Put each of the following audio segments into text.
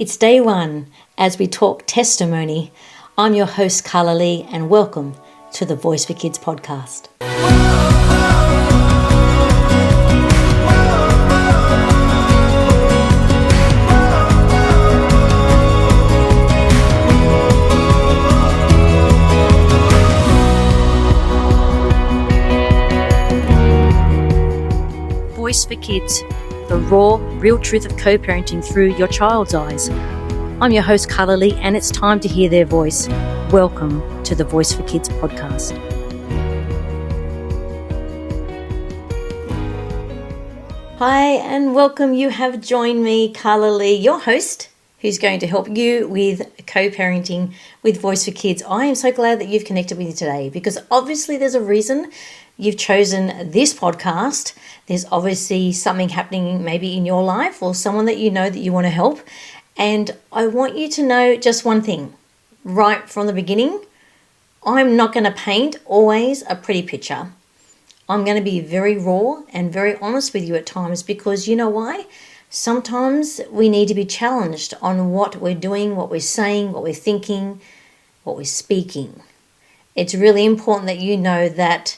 It's day one as we talk testimony. I'm your host, Karla Lee, and welcome to the Voice for Kids podcast. Voice for Kids, the raw, real truth of co-parenting through your child's eyes. I'm your host, Karla Lee, and it's time to hear their voice. Welcome to the Voice for Kids podcast. Hi, and welcome. You have joined me, Karla Lee, your host, who's going to help you with co-parenting with Voice for Kids. I am so glad that you've connected with me today because obviously there's a reason you've chosen this podcast. There's obviously something happening maybe in your life or someone that you know that you want to help. And I want you to know just one thing right from the beginning. I'm not going to paint always a pretty picture. I'm going to be very raw and very honest with you at times because you know why? Sometimes we need to be challenged on what we're doing, what we're saying, what we're thinking, what we're speaking. It's really important that you know that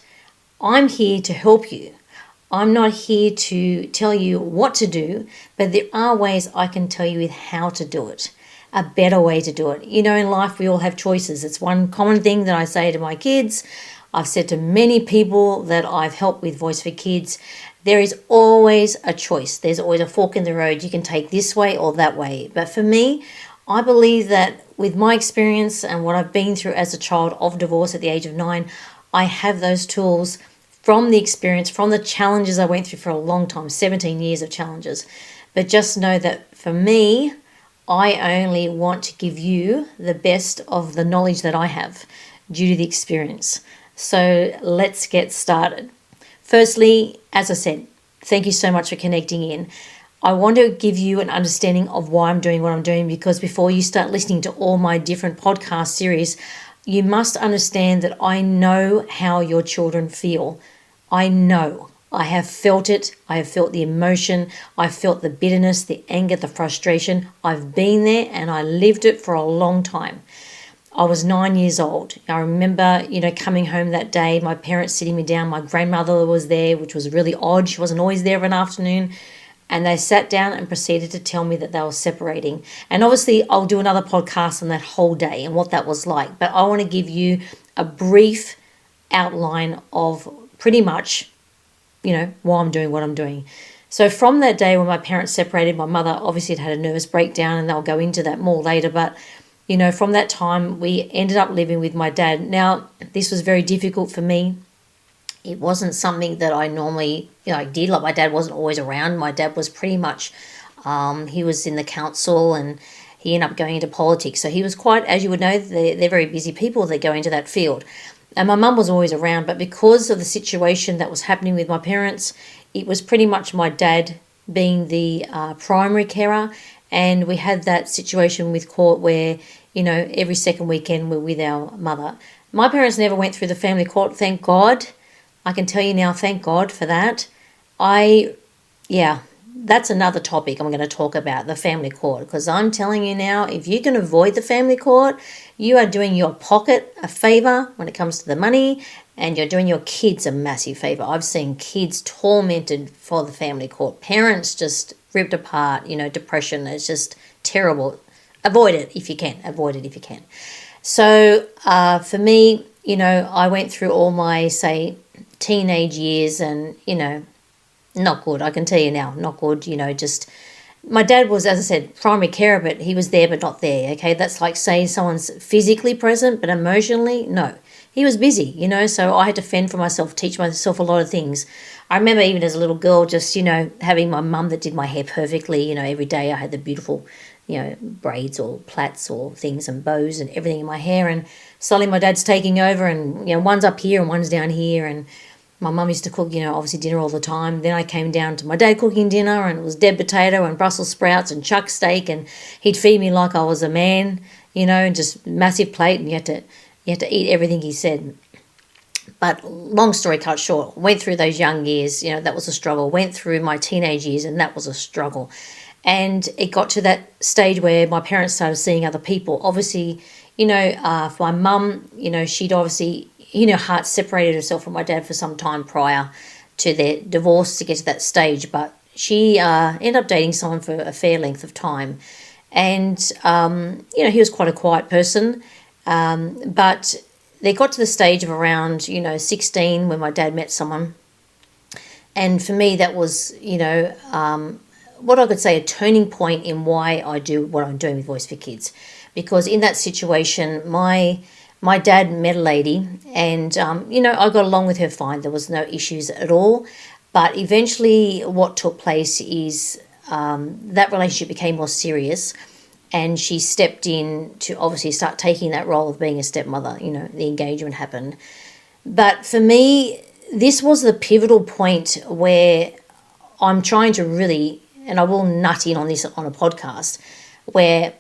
I'm here to help you. I'm not here to tell you what to do, but there are ways I can tell you how to do it, a better way to do it. You know, in life, we all have choices. It's one common thing that I say to my kids. I've said to many people that I've helped with Voice for Kids, there is always a choice. There's always a fork in the road. You can take this way or that way. But for me, I believe that with my experience and what I've been through as a child of divorce at the age of 9, I have those tools from the experience, from the challenges I went through for a long time, 17 years of challenges. But just know that for me, I only want to give you the best of the knowledge that I have due to the experience. So let's get started. Firstly, as I said, thank you so much for connecting in. I want to give you an understanding of why I'm doing what I'm doing because before you start listening to all my different podcast series, you must understand that I know how your children feel. I know. I have felt it. I have felt the emotion. I've felt the bitterness, the anger, the frustration. I've been there and I lived it for a long time. I was 9 years old. I remember, coming home that day, my parents sitting me down. My grandmother was there, which was really odd. She wasn't always there of an afternoon. And they sat down and proceeded to tell me that they were separating. And obviously, I'll do another podcast on that whole day and what that was like. But I want to give you a brief outline of pretty much, why I'm doing what I'm doing. So from that day when my parents separated, my mother obviously had a nervous breakdown, and they'll go into that more later. But, from that time, we ended up living with my dad. Now, this was very difficult for me. It wasn't something that I normally, did. Like my dad wasn't always around. My dad was pretty much, he was in the council and he ended up going into politics. So he was quite, as you would know, they're very busy people that go into that field. And my mum was always around, but because of the situation that was happening with my parents, it was pretty much my dad being the primary carer. And we had that situation with court where, every second weekend we're with our mother. My parents never went through the family court, thank God. I can tell you now, thank God for that. That's another topic I'm going to talk about, the family court, because I'm telling you now, if you can avoid the family court, you are doing your pocket a favor when it comes to the money, and you're doing your kids a massive favor. I've seen kids tormented for the family court, parents just ripped apart, depression. It's just terrible. Avoid it if you can. So for me, I went through all my, say, teenage years and, not good. I can tell you now, not good, just my dad was, as I said, primary carer, but he was there but not there, okay? That's like saying someone's physically present but emotionally, no. He was busy, so I had to fend for myself, teach myself a lot of things. I remember even as a little girl just, having my mum that did my hair perfectly, every day I had the beautiful, braids or plaits or things and bows and everything in my hair, and suddenly my dad's taking over and, one's up here and one's down here, and my mum used to cook, obviously dinner all the time. Then I came down to my dad cooking dinner, and it was dead potato and Brussels sprouts and chuck steak, and he'd feed me like I was a man, and just massive plate, and you had to eat everything he said. But long story cut short, went through those young years, that was a struggle. Went through my teenage years, and that was a struggle. And it got to that stage where my parents started seeing other people. Obviously, for my mum, she'd obviously, her heart separated herself from my dad for some time prior to their divorce to get to that stage. But she ended up dating someone for a fair length of time. And, he was quite a quiet person. But they got to the stage of around, 16 when my dad met someone. And for me, that was, what I could say a turning point in why I do what I'm doing with Voice for Kids. Because in that situation, my dad met a lady and, I got along with her fine. There was no issues at all. But eventually what took place is that relationship became more serious, and she stepped in to obviously start taking that role of being a stepmother. The engagement happened. But for me, this was the pivotal point where I'm trying to really, and I will nut in on this on a podcast, where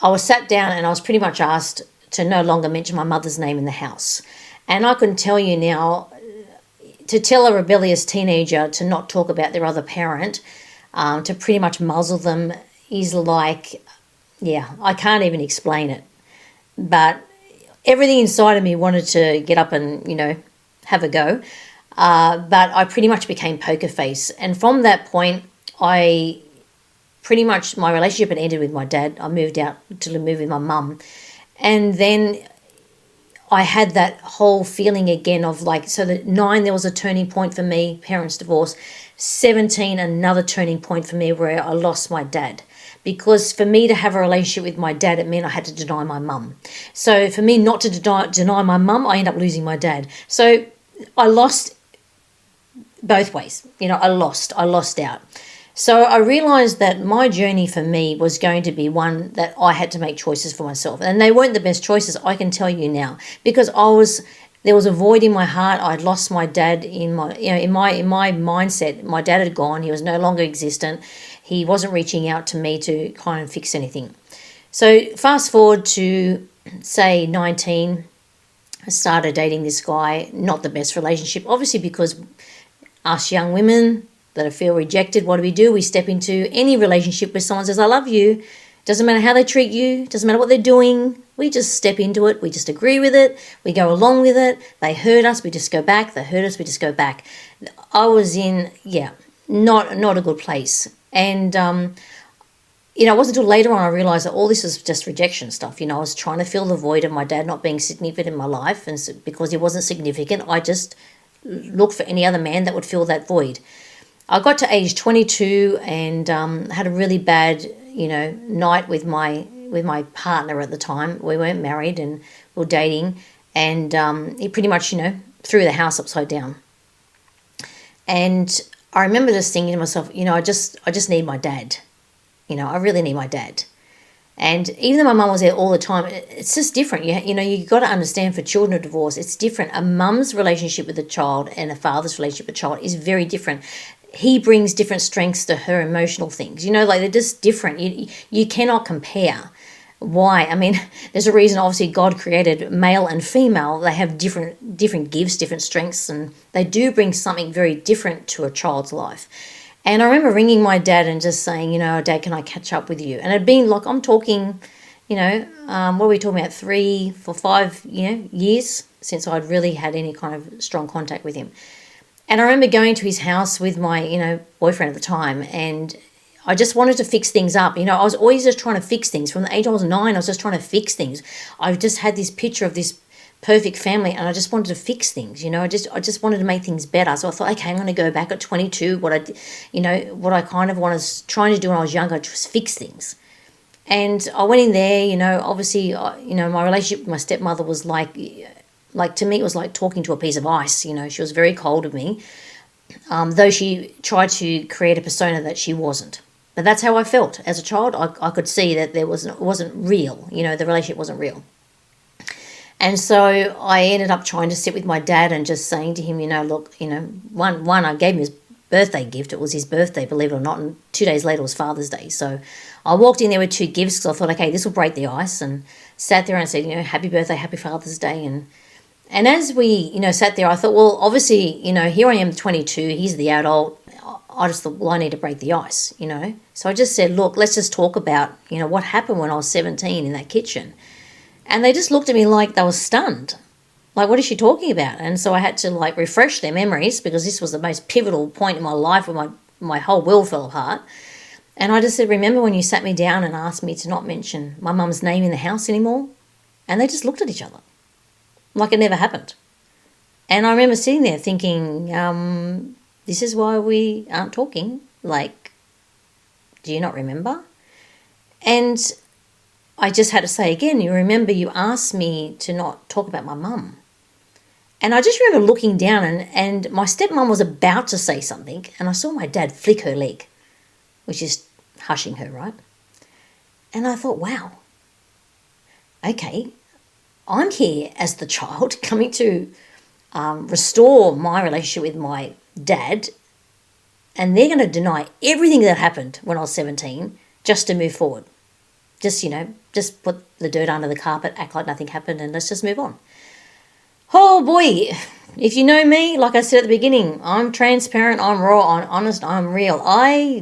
I was sat down and I was pretty much asked to no longer mention my mother's name in the house. And I can tell you now, to tell a rebellious teenager to not talk about their other parent, to pretty much muzzle them, is like, I can't even explain it. But everything inside of me wanted to get up and, have a go. But I pretty much became poker face. And from that point, my relationship had ended with my dad. I moved out to live with my mum. And then I had that whole feeling again of so at 9, there was a turning point for me, parents' divorce. 17, another turning point for me where I lost my dad. Because for me to have a relationship with my dad, it meant I had to deny my mum. So for me not to deny my mum, I ended up losing my dad. So I lost both ways. I lost out. So I realised that my journey for me was going to be one that I had to make choices for myself. And they weren't the best choices, I can tell you now. Because there was a void in my heart. I'd lost my dad in my mindset. My dad had gone. He was no longer existent. He wasn't reaching out to me to kind of fix anything. So fast forward to, say, 19, I started dating this guy. Not the best relationship, obviously, because us young women that feel rejected, what do? We step into any relationship where someone says, I love you. Doesn't matter how they treat you. Doesn't matter what they're doing. We just step into it. We just agree with it. We go along with it. They hurt us. We just go back. They hurt us. We just go back. I was in, not a good place. And, it wasn't until later on I realised that all this was just rejection stuff. I was trying to fill the void of my dad not being significant in my life. And so, because he wasn't significant, I just looked for any other man that would fill that void. I got to age 22 and had a really bad, night with my partner at the time. We weren't married and we were dating, and he pretty much, threw the house upside down. And I remember just thinking to myself, I just need my dad. I really need my dad. And even though my mum was there all the time, it's just different. You got to understand, for children of divorce, it's different. A mum's relationship with a child and a father's relationship with a child is very different. He brings different strengths to her emotional things. They're just different. You cannot compare. Why? I mean, there's a reason, obviously, God created male and female. They have different gifts, different strengths, and they do bring something very different to a child's life. And I remember ringing my dad and just saying, Dad, can I catch up with you? And it'd been I'm talking, what are we talking about, 3 for 5, years since I'd really had any kind of strong contact with him. And I remember going to his house with my, boyfriend at the time, and I just wanted to fix things up. I was always just trying to fix things. From the age I was 9, I was just trying to fix things. I just had this picture of this perfect family, and I just wanted to fix things. I just wanted to make things better. So I thought, okay, I'm going to go back at 22. What I kind of was trying to do when I was younger, just fix things. And I went in there. Obviously, my relationship with my stepmother was like to me, it was like talking to a piece of ice. She was very cold of me, though she tried to create a persona that she wasn't. But that's how I felt as a child. I could see that it wasn't real. The relationship wasn't real. And so I ended up trying to sit with my dad and just saying to him, look, one, I gave him his birthday gift. It was his birthday, believe it or not, and 2 days later was Father's Day. So I walked in there with 2 gifts because I thought, okay, this will break the ice, and sat there and said, happy birthday, happy Father's Day. And as we, sat there, I thought, well, obviously, here I am, 22, he's the adult. I just thought, well, I need to break the ice, So I just said, look, let's just talk about, what happened when I was 17 in that kitchen. And they just looked at me like they were stunned. Like, what is she talking about? And so I had to, refresh their memories, because this was the most pivotal point in my life where my whole world fell apart. And I just said, remember when you sat me down and asked me to not mention my mum's name in the house anymore? And they just looked at each other like it never happened. And I remember sitting there thinking, this is why we aren't talking. Like, do you not remember? And I just had to say again, you remember you asked me to not talk about my mum. And I just remember looking down and my stepmom was about to say something, and I saw my dad flick her leg, which is hushing her, right? And I thought, wow, okay, I'm here as the child coming to restore my relationship with my dad, and they're going to deny everything that happened when I was 17 just to move forward. Just put the dirt under the carpet, act like nothing happened, and let's just move on. Oh boy, if you know me, like I said at the beginning, I'm transparent, I'm raw, I'm honest, I'm real.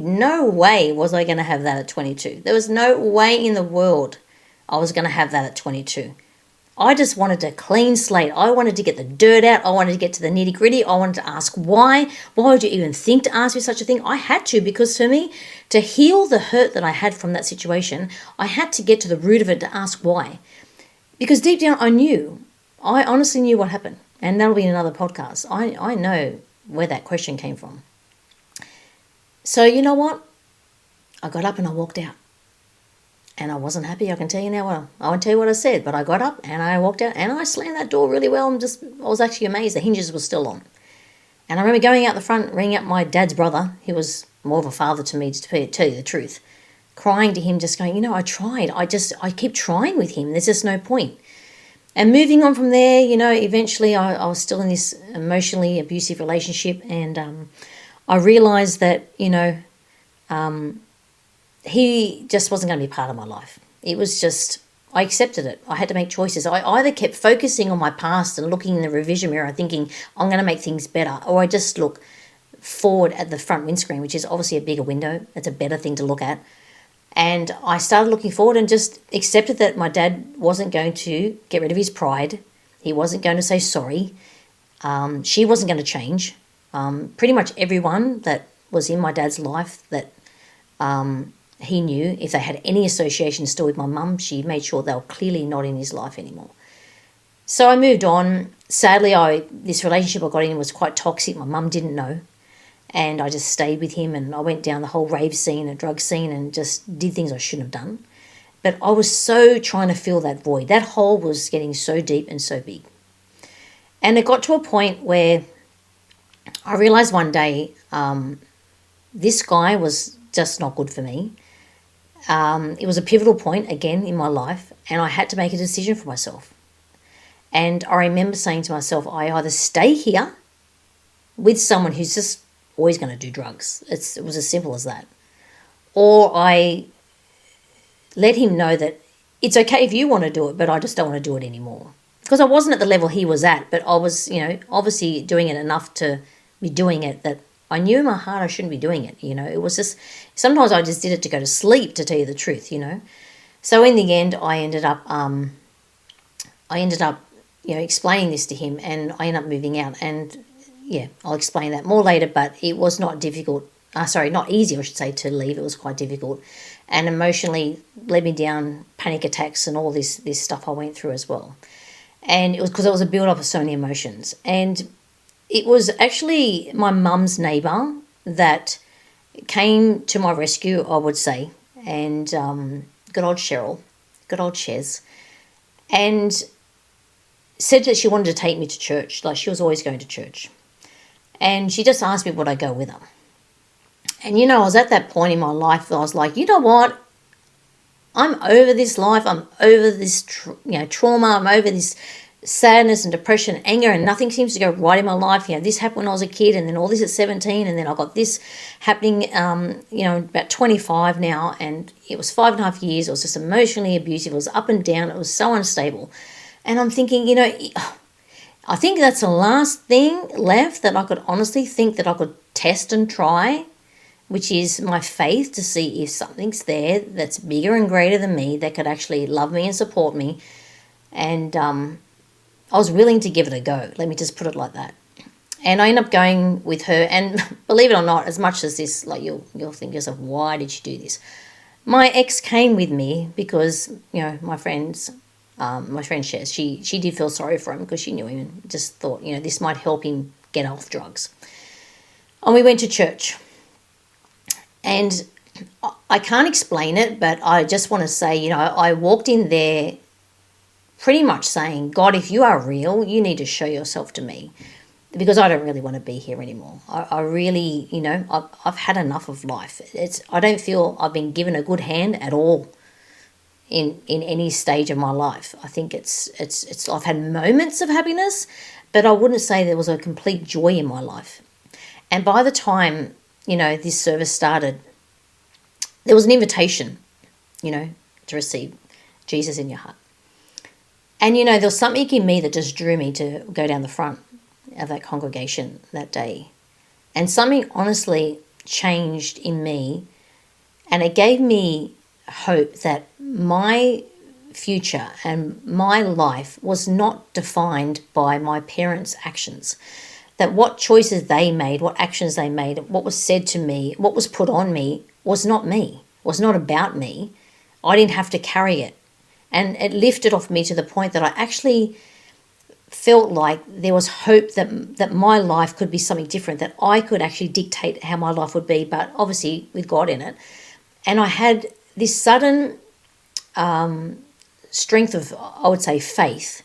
No way was I going to have that at 22. There was no way in the world I was going to have that at 22. I just wanted a clean slate. I wanted to get the dirt out. I wanted to get to the nitty gritty. I wanted to ask why. Why would you even think to ask me such a thing? I had to, because for me, to heal the hurt that I had from that situation, I had to get to the root of it to ask why. Because deep down I honestly knew what happened. And that'll be another podcast. I know where that question came from. So you know what? I got up and I walked out. And I wasn't happy, I can tell you now. Well, I won't tell you what I said, but I got up and I walked out and I slammed that door really well, and I was actually amazed the hinges were still on. And I remember going out the front, ringing up my dad's brother, who was more of a father to me, to tell you the truth, crying to him, just going, I tried. I keep trying with him. There's just no point. And moving on from there, eventually I was still in this emotionally abusive relationship, and I realised that, he just wasn't going to be part of my life. It was just, I accepted it. I had to make choices. I either kept focusing on my past and looking in the revision mirror thinking I'm going to make things better, or I just look forward at the front windscreen, which is obviously a bigger window. That's a better thing to look at. And I started looking forward and just accepted that my dad wasn't going to get rid of his pride. He wasn't going to say sorry. She wasn't going to change. Pretty much everyone that was in my dad's life that he knew, if they had any association still with my mum, she made sure they were clearly not in his life anymore. So I moved on. Sadly, this relationship I got in was quite toxic. My mum didn't know. And I just stayed with him, and I went down the whole rave scene and drug scene and just did things I shouldn't have done. But I was so trying to fill that void. That hole was getting so deep and so big. And it got to a point where I realised one day this guy was just not good for me. It was a pivotal point, again, in my life, and I had to make a decision for myself. And I remember saying to myself, I either stay here with someone who's just always going to do drugs. It was as simple as that. Or I let him know that it's okay if you want to do it, but I just don't want to do it anymore. Because I wasn't at the level he was at, but I was, obviously doing it enough to be doing it that I knew in my heart I shouldn't be doing it, It was just, sometimes I just did it to go to sleep, to tell you the truth, So in the end, I ended up, explaining this to him, and I ended up moving out. And yeah, I'll explain that more later, but it was not difficult. Not easy, I should say, to leave. It was quite difficult, and emotionally led me down panic attacks and all this stuff I went through as well. And it was because it was a build-up of so many emotions. And it was actually my mum's neighbour that came to my rescue, I would say, and good old Cheryl, good old Chez, and said that she wanted to take me to church. Like, she was always going to church. And she just asked me would I go with her. And, I was at that point in my life that I was like, you know what? I'm over this life. I'm over this, trauma. I'm over this sadness and depression and anger, and nothing seems to go right in my life. This happened when I was a kid, and then all this at 17, and then I got this happening, about 25 now, and it was 5.5 years. It was just emotionally abusive. It was up and down. It was so unstable. And I'm thinking, I think that's the last thing left that I could honestly think that I could test and try. which is my faith to see if something's there that's bigger and greater than me that could actually love me and support me. And I was willing to give it a go. Let me just put it like that. And I ended up going with her. And believe it or not, as much as this, like you'll think to yourself, why did she do this? My ex came with me because, my friend Shez, she did feel sorry for him because she knew him and just thought, this might help him get off drugs. And we went to church. And I can't explain it, but I just want to say, I walked in there pretty much saying, God, if you are real, you need to show yourself to me, because I don't really want to be here anymore. I really, I've had enough of life. I don't feel I've been given a good hand at all in any stage of my life. I think it's I've had moments of happiness, but I wouldn't say there was a complete joy in my life. And by the time, this service started, there was an invitation, to receive Jesus in your heart. And, there was something in me that just drew me to go down the front of that congregation that day. And something honestly changed in me, and it gave me hope that my future and my life was not defined by my parents' actions. That what choices they made, what actions they made, what was said to me, what was put on me was not me, was not about me. I didn't have to carry it. And it lifted off me to the point that I actually felt like there was hope that my life could be something different, that I could actually dictate how my life would be, but obviously with God in it. And I had this sudden strength of, I would say, faith,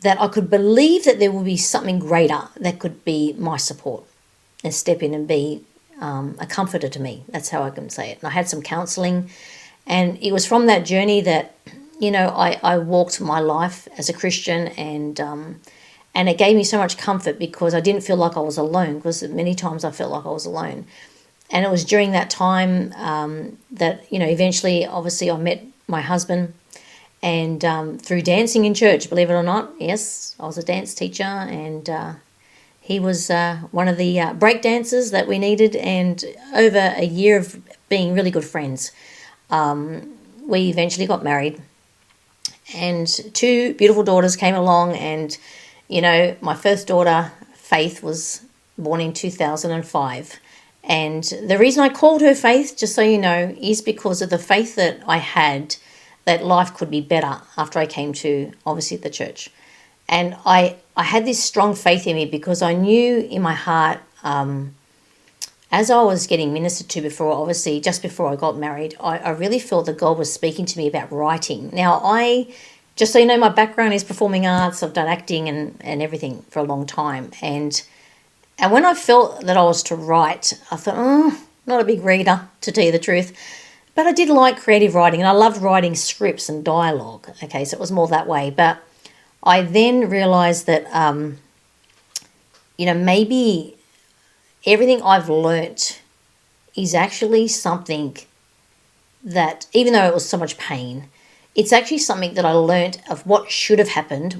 that I could believe that there would be something greater that could be my support and step in and be a comforter to me. That's how I can say it. And I had some counselling, and it was from that journey that, I walked my life as a Christian, and it gave me so much comfort because I didn't feel like I was alone, because many times I felt like I was alone. And it was during that time that, eventually, obviously, I met my husband. And through dancing in church, believe it or not, yes, I was a dance teacher, and he was one of the break dancers that we needed. And over a year of being really good friends, we eventually got married, and 2 beautiful daughters came along. And, my first daughter, Faith, was born in 2005. And the reason I called her Faith, just so you know, is because of the faith that I had that life could be better after I came to, obviously, the church. And I had this strong faith in me because I knew in my heart, as I was getting ministered to before, obviously, just before I got married, I really felt that God was speaking to me about writing. Now, just so you know, my background is performing arts. I've done acting and everything for a long time. And when I felt that I was to write, I thought, not a big reader, to tell you the truth. But I did like creative writing, and I loved writing scripts and dialogue. Okay, so it was more that way. But I then realised that, maybe everything I've learnt is actually something that, even though it was so much pain, it's actually something that I learnt of what should have happened,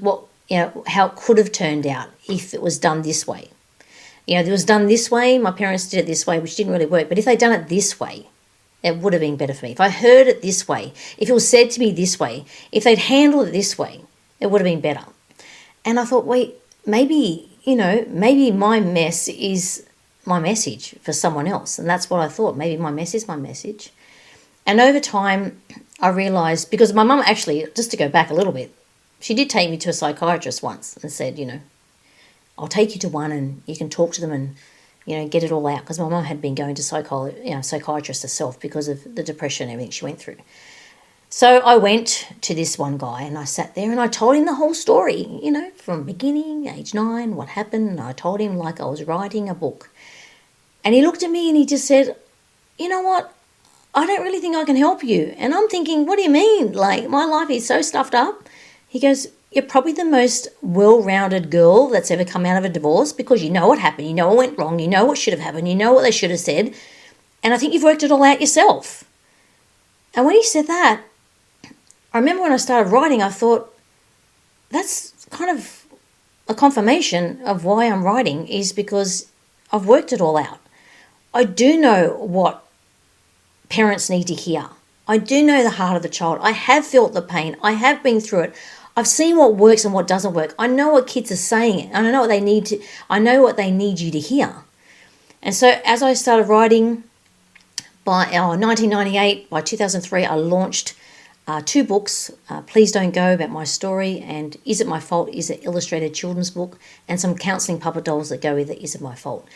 how it could have turned out if it was done this way. It was done this way, my parents did it this way, which didn't really work. But if they'd done it this way, it would have been better for me. If I heard it this way, if it was said to me this way, if they'd handled it this way, it would have been better. And I thought, wait, maybe my mess is my message for someone else. And that's what I thought. Maybe my mess is my message. And over time, I realised, because my mum actually, just to go back a little bit, she did take me to a psychiatrist once and said, I'll take you to one and you can talk to them and, get it all out. Because my mum had been going to psychiatrist herself because of the depression and everything she went through. So I went to this one guy and I sat there and I told him the whole story, from beginning, age 9, what happened. And I told him like I was writing a book. And he looked at me and he just said, you know what? I don't really think I can help you. And I'm thinking, what do you mean? Like, my life is so stuffed up. He goes, you're probably the most well-rounded girl that's ever come out of a divorce, because you know what happened, you know what went wrong, you know what should have happened, you know what they should have said, and I think you've worked it all out yourself. And when he said that, I remember when I started writing, I thought, that's kind of a confirmation of why I'm writing, is because I've worked it all out. I do know what parents need to hear. I do know the heart of the child. I have felt the pain. I have been through it. I've seen what works and what doesn't work. I know what kids are saying, and I know what they need to. I know what they need you to hear. And so, as I started writing, by 1998, by 2003, I launched 2 books. Please Don't Go, about my story, and Is It My Fault? Is an illustrated children's book, and some counselling puppet dolls that go with it. Is It My Fault?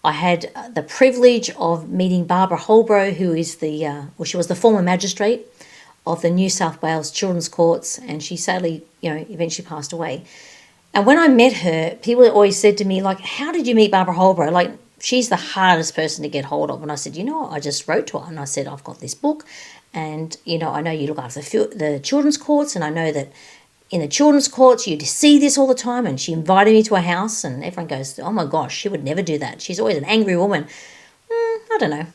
I had the privilege of meeting Barbara Holbrow, who is she was the former magistrate of the New South Wales Children's Courts, and she sadly, eventually passed away. And when I met her, people always said to me, like, how did you meet Barbara Holbrow? Like, she's the hardest person to get hold of. And I said, I just wrote to her and I said, I've got this book, and, I know you look after the children's courts, and I know that in the children's courts you see this all the time. And she invited me to her house, and everyone goes, oh my gosh, she would never do that. She's always an angry woman. I don't know.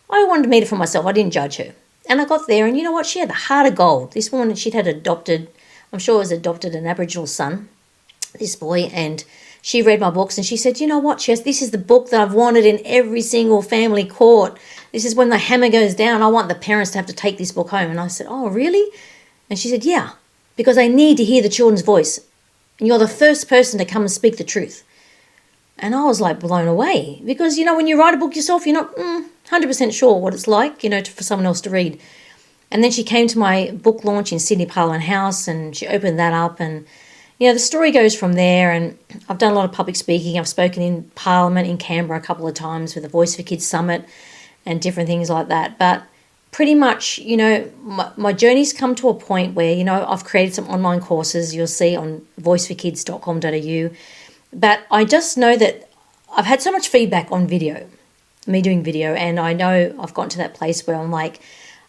I wanted to meet her for myself. I didn't judge her. And I got there, and you know what? She had the heart of gold. This woman, she'd had adopted, I'm sure it was adopted, an Aboriginal son, this boy, and she read my books and she said, you know what, Chess, this is the book that I've wanted in every single family court. This is when the hammer goes down. I want the parents to have to take this book home. And I said, oh, really? And she said, yeah, because they need to hear the children's voice. And you're the first person to come and speak the truth. And I was like blown away, because, when you write a book yourself, you're not 100% sure what it's like, for someone else to read. And then she came to my book launch in Sydney Parliament House, and she opened that up, and the story goes from there. And I've done a lot of public speaking. I've spoken in Parliament in Canberra a couple of times with the Voice4Kids Summit and different things like that. But pretty much, my journey's come to a point where, I've created some online courses you'll see on voiceforkids.com.au. But I just know that I've had so much feedback on video, me doing video, and I know I've gotten to that place where I'm like,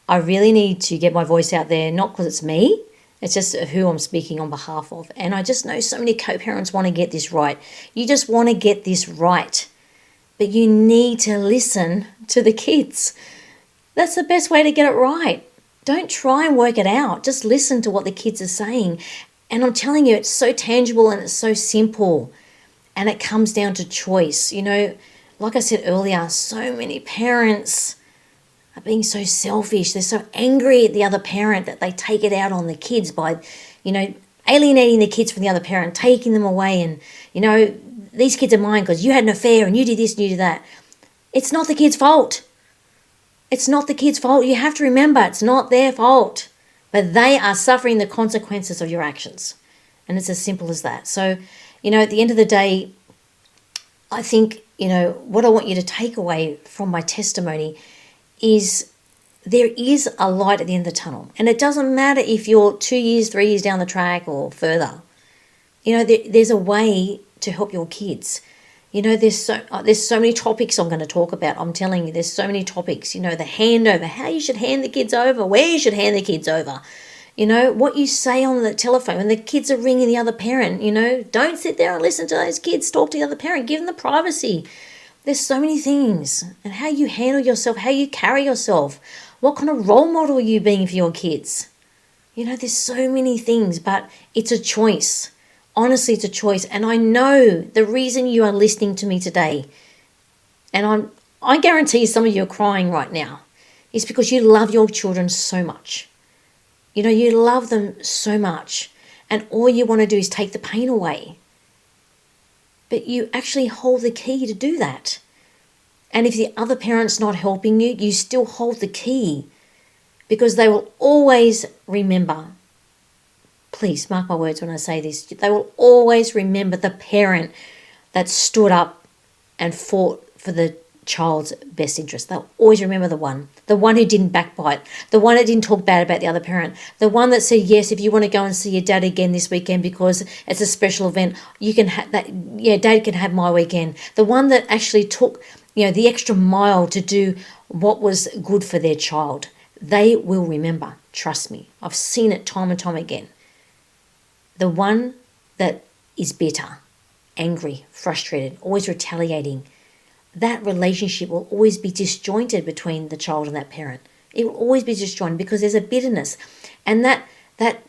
I really need to get my voice out there, not because it's me, it's just who I'm speaking on behalf of. And I just know so many co-parents want to get this right. You just want to get this right, but you need to listen to the kids. That's the best way to get it right. Don't try and work it out. Just listen to what the kids are saying. And I'm telling you, it's so tangible and it's so simple. And it comes down to choice. Like I said earlier, so many parents are being so selfish. They're so angry at the other parent that they take it out on the kids by, alienating the kids from the other parent, taking them away. And, these kids are mine because you had an affair and you did this and you did that. It's not the kid's fault. It's not the kid's fault. You have to remember, it's not their fault. But they are suffering the consequences of your actions. And it's as simple as that. So, at the end of the day, I think, what I want you to take away from my testimony is there is a light at the end of the tunnel. And it doesn't matter if you're 2 years, 3 years down the track or further. There's a way to help your kids. There's so many topics I'm going to talk about. I'm telling you, there's so many topics. The handover, how you should hand the kids over, where you should hand the kids over. What you say on the telephone when the kids are ringing the other parent. Don't sit there and listen to those kids talk to the other parent. Give them the privacy. There's so many things. And how you handle yourself, how you carry yourself. What kind of role model are you being for your kids? There's so many things, but it's a choice. Honestly, it's a choice. And I know the reason you are listening to me today, and I guarantee some of you are crying right now, is because you love your children so much. You love them so much, and all you want to do is take the pain away. But you actually hold the key to do that. And if the other parent's not helping you, you still hold the key, because they will always remember. Please mark my words when I say this. They will always remember the parent that stood up and fought for the child's best interest. They'll always remember the one who didn't backbite, the one that didn't talk bad about the other parent, the one that said, yes, if you want to go and see your dad again this weekend because it's a special event, you can have that. Yeah, dad can have my weekend. The one that actually took, the extra mile to do what was good for their child. They will remember. Trust me. I've seen it time and time again. The one that is bitter, angry, frustrated, always retaliating, that relationship will always be disjointed between the child and that parent. It will always be disjointed because there's a bitterness. And that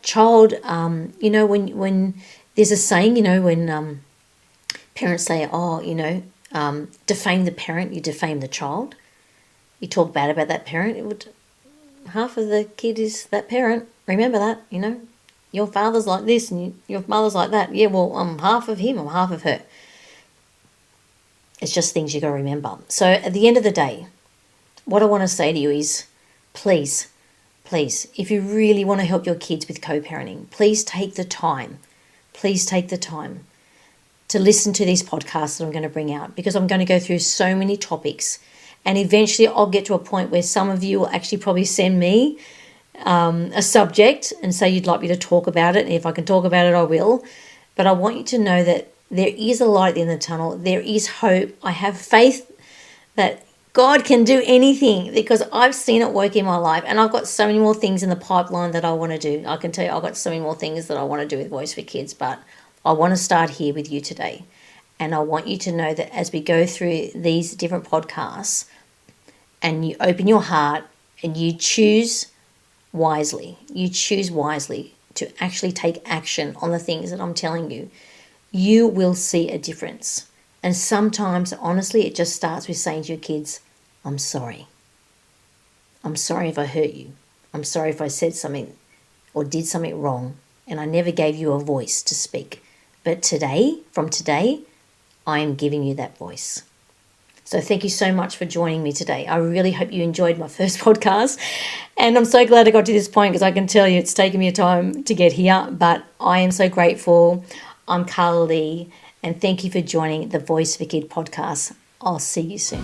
child, when there's a saying, when parents say, defame the parent, you defame the child. You talk bad about that parent, half of the kid is that parent. Remember that, Your father's like this and your mother's like that. Yeah, well, I'm half of him, I'm half of her. It's just things you got to remember. So at the end of the day, what I want to say to you is, please, if you really want to help your kids with co-parenting, please take the time. Please take the time to listen to these podcasts that I'm going to bring out, because I'm going to go through so many topics, and eventually I'll get to a point where some of you will actually probably send me a subject and say you'd like me to talk about it, and if I can talk about it, I will. But I want you to know that there is a light in the tunnel. There is hope. I have faith that God can do anything, because I've seen it work in my life, and I've got so many more things in the pipeline that I want to do. I can tell you I've got so many more things that I want to do with Voice for Kids, but I want to start here with you today. And I want you to know that as we go through these different podcasts and you open your heart and you choose wisely to actually take action on the things that I'm telling you, you will see a difference. And sometimes, honestly, it just starts with saying to your kids, I'm sorry. I'm sorry if I hurt you. I'm sorry if I said something or did something wrong and I never gave you a voice to speak. But from today, I am giving you that voice. So thank you so much for joining me today. I really hope you enjoyed my first podcast. And I'm so glad I got to this point, because I can tell you it's taken me a time to get here. But I am so grateful. I'm Karla Lee. And thank you for joining the Voice for Kids podcast. I'll see you soon.